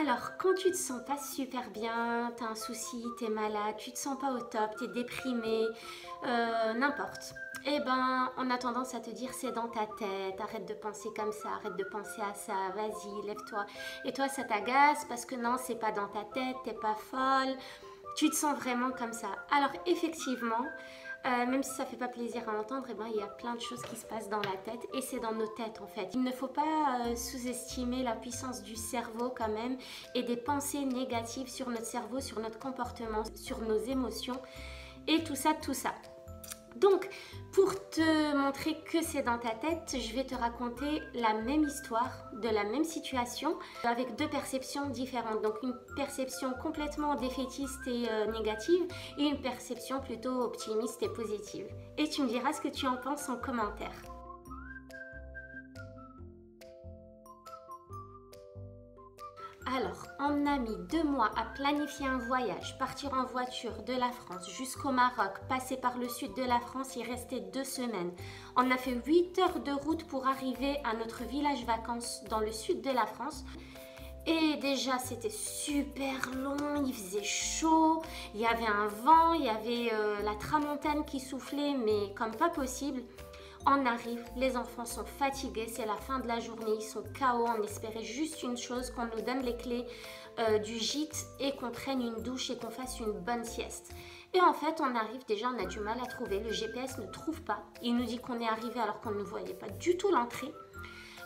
Alors, quand tu te sens pas super bien, tu as un souci, tu es malade, tu te sens pas au top, tu es déprimé, n'importe. Eh ben, on a tendance à te dire c'est dans ta tête, arrête de penser comme ça, arrête de penser à ça, vas-y, lève-toi. Et toi, ça t'agace parce que non, c'est pas dans ta tête, t'es pas folle, tu te sens vraiment comme ça. Alors, effectivement, même si ça fait pas plaisir à entendre, eh ben, il y a plein de choses qui se passent dans la tête et c'est dans nos têtes en fait. Il ne faut pas sous-estimer la puissance du cerveau quand même et des pensées négatives sur notre cerveau, sur notre comportement, sur nos émotions et tout ça, tout ça. Donc, pour te montrer que c'est dans ta tête, je vais te raconter la même histoire de la même situation avec deux perceptions différentes. Donc, une perception complètement défaitiste et négative et une perception plutôt optimiste et positive. Et tu me diras ce que tu en penses en commentaire. Alors, on a mis 2 mois à planifier un voyage, partir en voiture de la France jusqu'au Maroc, passer par le sud de la France, y rester 2 semaines. On a fait 8 heures de route pour arriver à notre village vacances dans le sud de la France. Et déjà, c'était super long, il faisait chaud, il y avait un vent, il y avait la tramontane qui soufflait, mais comme pas possible. On arrive, les enfants sont fatigués, c'est la fin de la journée, ils sont KO, on espérait juste une chose, qu'on nous donne les clés du gîte et qu'on prenne une douche et qu'on fasse une bonne sieste. Et en fait, on arrive, déjà on a du mal à trouver, le GPS ne trouve pas, il nous dit qu'on est arrivé alors qu'on ne voyait pas du tout l'entrée.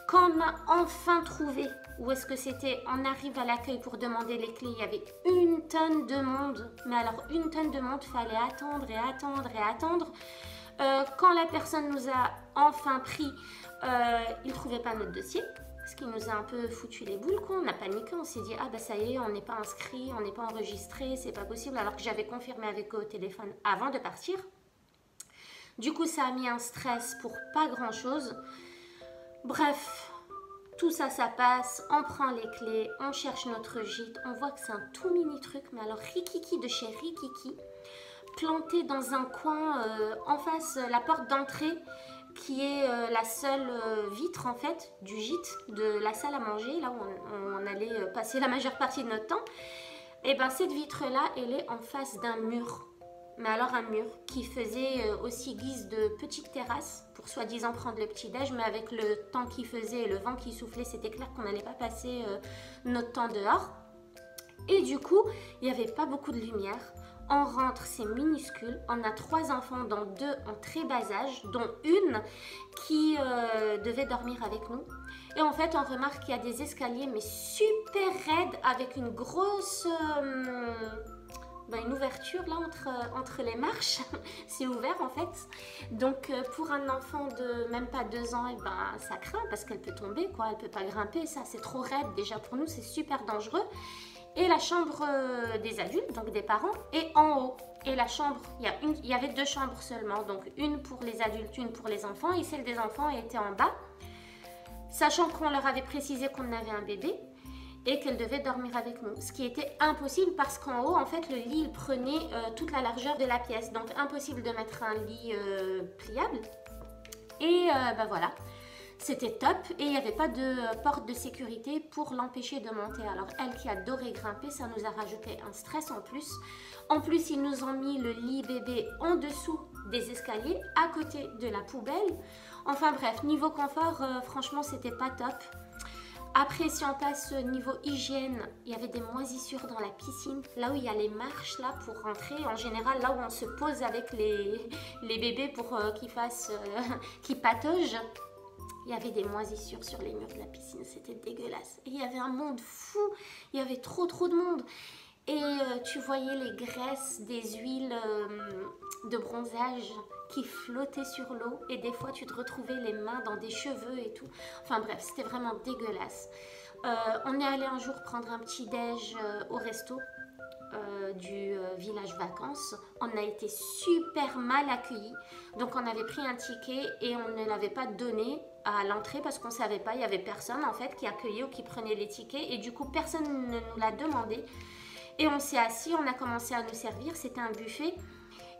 Quand on a enfin trouvé où est-ce que c'était, on arrive à l'accueil pour demander les clés, il y avait une tonne de monde, mais alors une tonne de monde, fallait attendre et attendre et attendre. Quand la personne nous a enfin pris, il ne trouvait pas notre dossier, ce qui nous a un peu foutu les boules, quoi. On a paniqué, on s'est dit ah bah ça y est, on n'est pas inscrit, on n'est pas enregistré, c'est pas possible, alors que j'avais confirmé avec eux au téléphone avant de partir. Du coup ça a mis un stress pour pas grand chose. Bref, tout ça, ça passe, on prend les clés, on cherche notre gîte, on voit que c'est un tout mini truc, mais alors Rikiki de chez Rikiki, planté dans un coin en face la porte d'entrée qui est la seule vitre en fait du gîte, de la salle à manger, là où on allait passer la majeure partie de notre temps. Et bien cette vitre là, elle est en face d'un mur. Mais alors un mur qui faisait aussi guise de petite terrasse pour soi-disant prendre le petit-déj, mais avec le temps qui faisait et le vent qui soufflait, c'était clair qu'on n'allait pas passer notre temps dehors. Et du coup, il n'y avait pas beaucoup de lumière. On rentre, c'est minuscule. On a 3 enfants, dont 2 en très bas âge, dont une qui devait dormir avec nous. Et en fait, on remarque qu'il y a des escaliers, mais super raides, avec une grosse... une ouverture là entre les marches, c'est ouvert en fait. Donc pour un enfant de même pas 2 ans, et ben, ça craint parce qu'elle peut tomber, quoi, elle peut pas grimper, ça c'est trop raide déjà pour nous, c'est super dangereux. Et la chambre des adultes, donc des parents, est en haut. Et la chambre, il y avait 2 chambres seulement, donc une pour les adultes, une pour les enfants, et celle des enfants était en bas, sachant qu'on leur avait précisé qu'on avait un bébé et qu'elle devait dormir avec nous. Ce qui était impossible parce qu'en haut, en fait, le lit, il prenait toute la largeur de la pièce. Donc, impossible de mettre un lit pliable. Et voilà, c'était top. Et il n'y avait pas de porte de sécurité pour l'empêcher de monter. Alors, elle qui adorait grimper, ça nous a rajouté un stress en plus. En plus, ils nous ont mis le lit bébé en dessous des escaliers, à côté de la poubelle. Enfin bref, niveau confort, franchement, c'était pas top. Après, si on passe niveau hygiène, il y avait des moisissures dans la piscine, là où il y a les marches là pour rentrer. En général, là où on se pose avec les bébés pour qu'ils pataugent. Il y avait des moisissures sur les murs de la piscine, c'était dégueulasse. Et il y avait un monde fou, il y avait trop de monde. Et tu voyais les graisses des huiles de bronzage qui flottaient sur l'eau. Et des fois, tu te retrouvais les mains dans des cheveux et tout. Enfin bref, c'était vraiment dégueulasse. On est allé un jour prendre un petit déj au resto du village vacances. On a été super mal accueillis. Donc on avait pris un ticket et on ne l'avait pas donné à l'entrée parce qu'on ne savait pas. Il n'y avait personne en fait qui accueillait ou qui prenait les tickets. Et du coup, personne ne nous l'a demandé. Et on s'est assis, on a commencé à nous servir, c'était un buffet.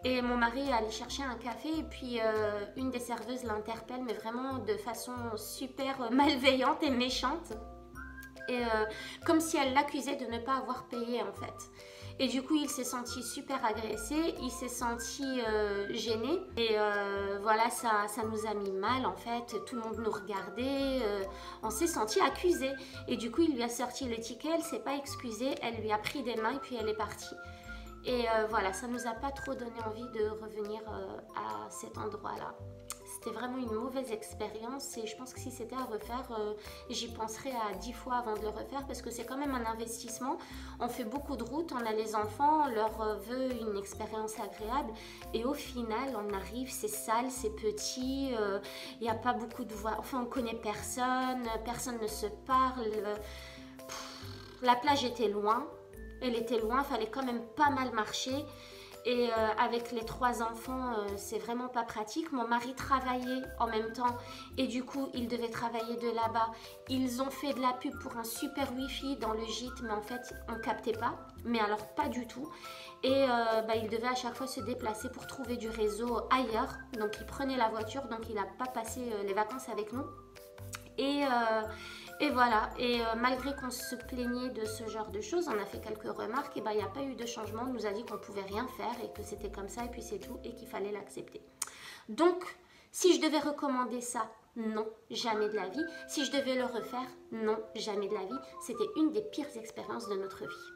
Et mon mari est allé chercher un café et puis une des serveuses l'interpelle, mais vraiment de façon super malveillante et méchante. et comme si elle l'accusait de ne pas avoir payé en fait. Et du coup, il s'est senti super agressé, il s'est senti gêné. Et voilà, ça nous a mis mal en fait. Tout le monde nous regardait, on s'est senti accusé. Et du coup, il lui a sorti le ticket, elle s'est pas excusée, elle lui a pris des mains et puis elle est partie. Et voilà, ça nous a pas trop donné envie de revenir à cet endroit-là. C'était vraiment une mauvaise expérience et je pense que si c'était à refaire, j'y penserais à 10 fois avant de le refaire parce que c'est quand même un investissement. On fait beaucoup de routes, on a les enfants, on leur veut une expérience agréable et au final, on arrive, c'est sale, c'est petit, il n'y a pas beaucoup de voix, enfin on connaît personne, personne ne se parle. La plage était loin, elle était loin, il fallait quand même pas mal marcher. Et avec les 3 enfants, c'est vraiment pas pratique. Mon mari travaillait en même temps et du coup, il devait travailler de là-bas. Ils ont fait de la pub pour un super wifi dans le gîte, mais en fait, on captait pas. Mais alors, pas du tout. Et il devait à chaque fois se déplacer pour trouver du réseau ailleurs. Donc, il prenait la voiture, donc il n'a pas passé les vacances avec nous. Et voilà, et malgré qu'on se plaignait de ce genre de choses, on a fait quelques remarques, et il n'y a pas eu de changement, on nous a dit qu'on ne pouvait rien faire et que c'était comme ça et puis c'est tout et qu'il fallait l'accepter. Donc, si je devais recommander ça, non, jamais de la vie. Si je devais le refaire, non, jamais de la vie. C'était une des pires expériences de notre vie.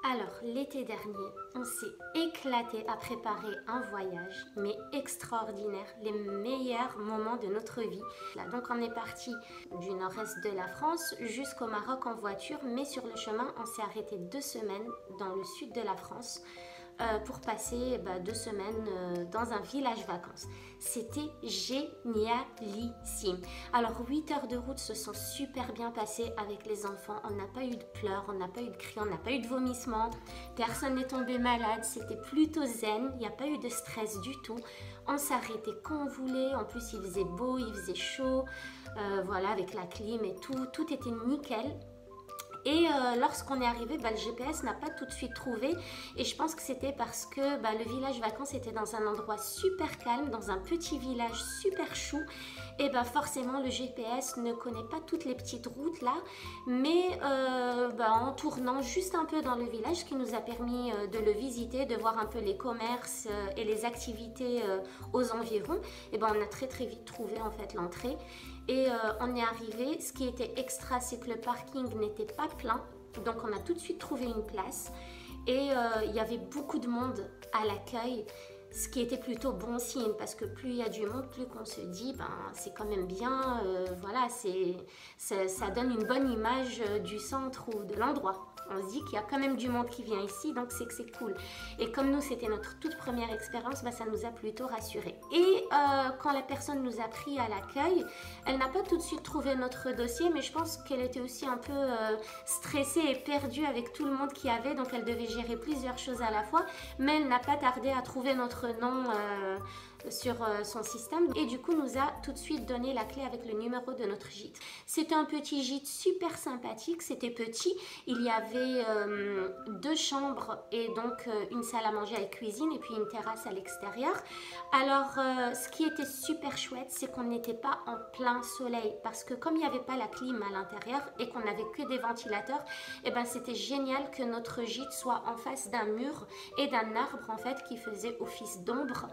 Alors, l'été dernier, on s'est éclaté à préparer un voyage, mais extraordinaire, les meilleurs moments de notre vie. Là, donc, on est parti du nord-est de la France jusqu'au Maroc en voiture, mais sur le chemin, on s'est arrêté 2 semaines dans le sud de la France pour passer 2 semaines dans un village vacances. C'était génialissime. Alors 8 heures de route se sont super bien passées avec les enfants. On n'a pas eu de pleurs, on n'a pas eu de cris, on n'a pas eu de vomissements. Personne n'est tombé malade, c'était plutôt zen. Il n'y a pas eu de stress du tout. On s'arrêtait quand on voulait. En plus, il faisait beau, il faisait chaud. Voilà, avec la clim et tout. Tout était nickel. Et lorsqu'on est arrivé, le GPS n'a pas tout de suite trouvé et je pense que c'était parce que le village vacances était dans un endroit super calme, dans un petit village super chou et forcément le GPS ne connaît pas toutes les petites routes là, mais en tournant juste un peu dans le village, ce qui nous a permis de le visiter, de voir un peu les commerces et les activités aux environs, et on a très très vite trouvé en fait l'entrée. Et on est arrivé, ce qui était extra, c'est que le parking n'était pas plein, donc on a tout de suite trouvé une place et il y avait beaucoup de monde à l'accueil, ce qui était plutôt bon signe parce que plus il y a du monde, plus qu'on se dit c'est quand même bien, voilà, ça donne une bonne image du centre ou de l'endroit. On se dit qu'il y a quand même du monde qui vient ici, donc c'est que c'est cool. Et comme nous, c'était notre toute première expérience, ça nous a plutôt rassurés. Et quand la personne nous a pris à l'accueil, elle n'a pas tout de suite trouvé notre dossier, mais je pense qu'elle était aussi un peu stressée et perdue avec tout le monde qu'il y avait, donc elle devait gérer plusieurs choses à la fois, mais elle n'a pas tardé à trouver notre nom sur son système et du coup nous a tout de suite donné la clé avec le numéro de notre gîte. C'était un petit gîte super sympathique, c'était petit, il y avait 2 chambres et donc une salle à manger avec cuisine et puis une terrasse à l'extérieur. Alors ce qui était super chouette, c'est qu'on n'était pas en plein soleil parce que comme il n'y avait pas la clim à l'intérieur et qu'on n'avait que des ventilateurs, c'était génial que notre gîte soit en face d'un mur et d'un arbre en fait qui faisait office d'ombre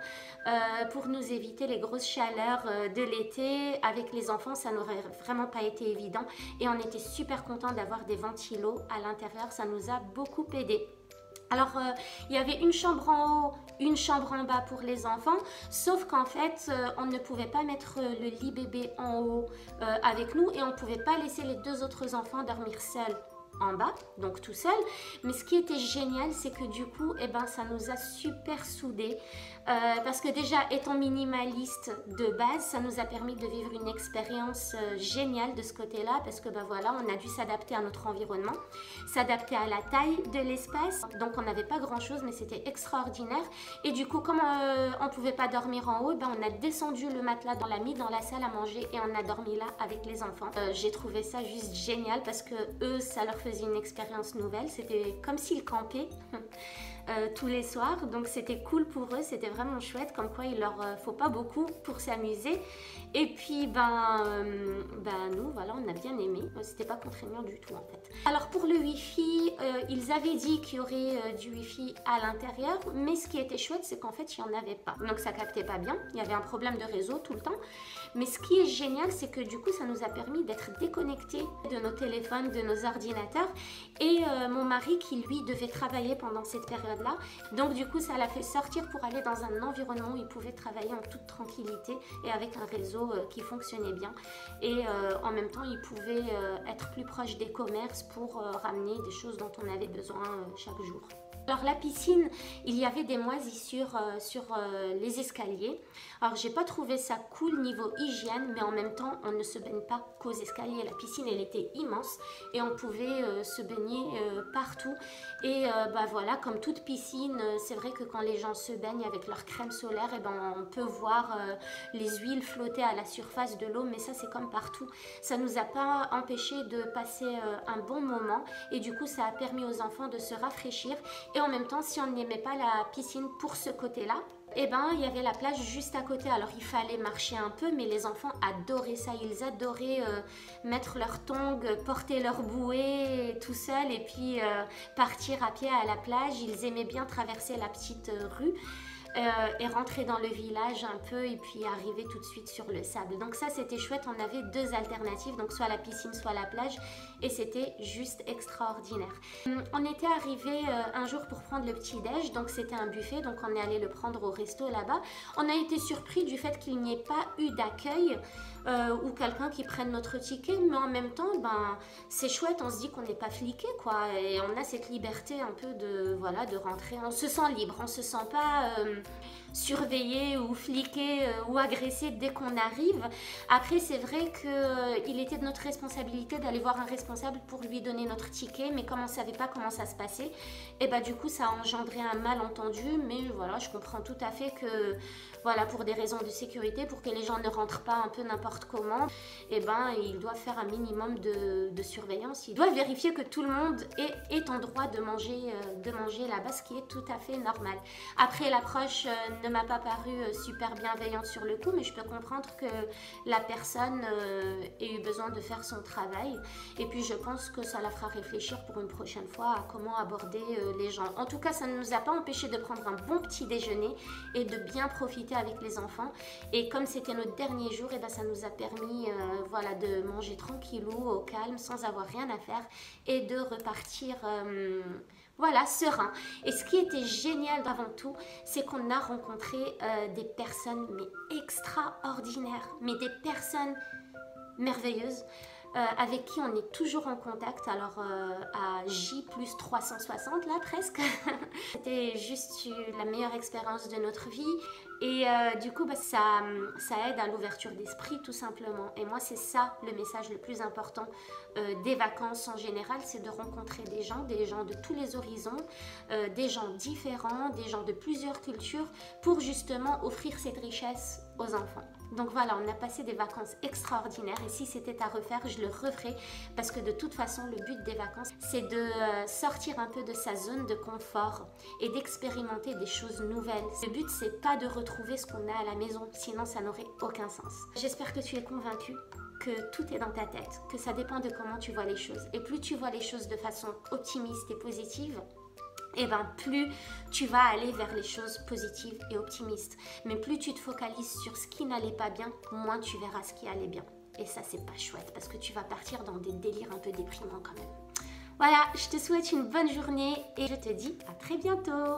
pour nous éviter les grosses chaleurs de l'été. Avec les enfants, ça n'aurait vraiment pas été évident et on était super contents d'avoir des ventilos à l'intérieur, ça nous a beaucoup aidé. Alors, il y avait une chambre en haut, une chambre en bas pour les enfants, sauf qu'en fait, on ne pouvait pas mettre le lit bébé en haut avec nous et on ne pouvait pas laisser les 2 autres enfants dormir seuls en bas, donc tout seul. Mais ce qui était génial, c'est que du coup, ça nous a super soudés parce que déjà, étant minimaliste de base, ça nous a permis de vivre une expérience géniale de ce côté-là parce que voilà, on a dû s'adapter à notre environnement, s'adapter à la taille de l'espace. Donc, on n'avait pas grand-chose, mais c'était extraordinaire. Et du coup, comme on ne pouvait pas dormir en haut, on a descendu le matelas, on l'a mis dans la salle à manger et on a dormi là avec les enfants. J'ai trouvé ça juste génial parce que eux, ça leur faisait faisait une expérience nouvelle. C'était comme s'ils campaient tous les soirs. Donc c'était cool pour eux, c'était vraiment chouette. Comme quoi il leur faut pas beaucoup pour s'amuser. Et puis nous voilà, on a bien aimé. C'était pas contraignant du tout en fait. Alors pour le Wi-Fi, ils avaient dit qu'il y aurait du Wi-Fi à l'intérieur. Mais ce qui était chouette, c'est qu'en fait il n'y en avait pas. Donc ça captait pas bien. Il y avait un problème de réseau tout le temps. Mais ce qui est génial, c'est que du coup ça nous a permis d'être déconnectés de nos téléphones, de nos ordinateurs. Et mon mari qui lui devait travailler pendant cette période-là. Donc du coup ça l'a fait sortir pour aller dans un environnement où il pouvait travailler en toute tranquillité et avec un réseau qui fonctionnait bien. Et en même temps il pouvait être plus proche des commerces pour ramener des choses dont on avait besoin chaque jour. Alors la piscine, il y avait des moisissures sur les escaliers. Alors j'ai pas trouvé ça cool niveau hygiène, mais en même temps on ne se baigne pas qu'aux escaliers. La piscine elle était immense et on pouvait se baigner partout. Et voilà, comme toute piscine, c'est vrai que quand les gens se baignent avec leur crème solaire, on peut voir les huiles flotter à la surface de l'eau, mais ça c'est comme partout. Ça nous a pas empêché de passer un bon moment et du coup ça a permis aux enfants de se rafraîchir. Et en même temps, si on n'aimait pas la piscine pour ce côté-là, il y avait la plage juste à côté. Alors il fallait marcher un peu, mais les enfants adoraient ça. Ils adoraient mettre leurs tongs, porter leur bouée tout seuls et puis partir à pied à la plage. Ils aimaient bien traverser la petite rue. Et rentrer dans le village un peu et puis arriver tout de suite sur le sable. Donc ça c'était chouette, on avait deux alternatives, donc soit la piscine soit la plage et c'était juste extraordinaire. On était arrivé un jour pour prendre le petit déj, donc c'était un buffet, donc on est allé le prendre au resto là-bas. On a été surpris du fait qu'il n'y ait pas eu d'accueil ou quelqu'un qui prenne notre ticket, mais en même temps c'est chouette, on se dit qu'on n'est pas fliqué quoi, et on a cette liberté un peu de rentrer, on se sent libre, on se sent pas surveillé ou fliqué ou agressé dès qu'on arrive. Après c'est vrai qu'il était de notre responsabilité d'aller voir un responsable pour lui donner notre ticket, mais comme on ne savait pas comment ça se passait, et du coup ça a engendré un malentendu. Mais voilà, je comprends tout à fait que pour des raisons de sécurité, pour que les gens ne rentrent pas un peu n'importe comment, ils doivent faire un minimum de surveillance. Ils doivent vérifier que tout le monde est en droit de manger là-bas, ce qui est tout à fait normal. Après, l'approche ne m'a pas paru super bienveillante sur le coup, mais je peux comprendre que la personne ait eu besoin de faire son travail. Et puis je pense que ça la fera réfléchir pour une prochaine fois à comment aborder les gens. En tout cas, ça ne nous a pas empêché de prendre un bon petit déjeuner et de bien profiter avec les enfants. Et comme c'était notre dernier jour, ça nous a permis de manger tranquillou, au calme, sans avoir rien à faire et de repartir serein. Et ce qui était génial avant tout, c'est qu'on a rencontré des personnes extraordinaires, des personnes merveilleuses. Avec qui on est toujours en contact, alors à J plus 360 là presque. C'était juste la meilleure expérience de notre vie et du coup ça aide à l'ouverture d'esprit tout simplement. Et moi c'est ça le message le plus important des vacances en général, c'est de rencontrer des gens de tous les horizons, des gens différents, des gens de plusieurs cultures pour justement offrir cette richesse aux enfants. Donc voilà, on a passé des vacances extraordinaires et si c'était à refaire, je le referais parce que de toute façon, le but des vacances, c'est de sortir un peu de sa zone de confort et d'expérimenter des choses nouvelles. Le but, c'est pas de retrouver ce qu'on a à la maison, sinon ça n'aurait aucun sens. J'espère que tu es convaincu que tout est dans ta tête, que ça dépend de comment tu vois les choses. Et plus tu vois les choses de façon optimiste et positive, plus tu vas aller vers les choses positives et optimistes. Mais plus tu te focalises sur ce qui n'allait pas bien, moins tu verras ce qui allait bien. Et ça, c'est pas chouette parce que tu vas partir dans des délires un peu déprimants quand même. Voilà, je te souhaite une bonne journée et je te dis à très bientôt.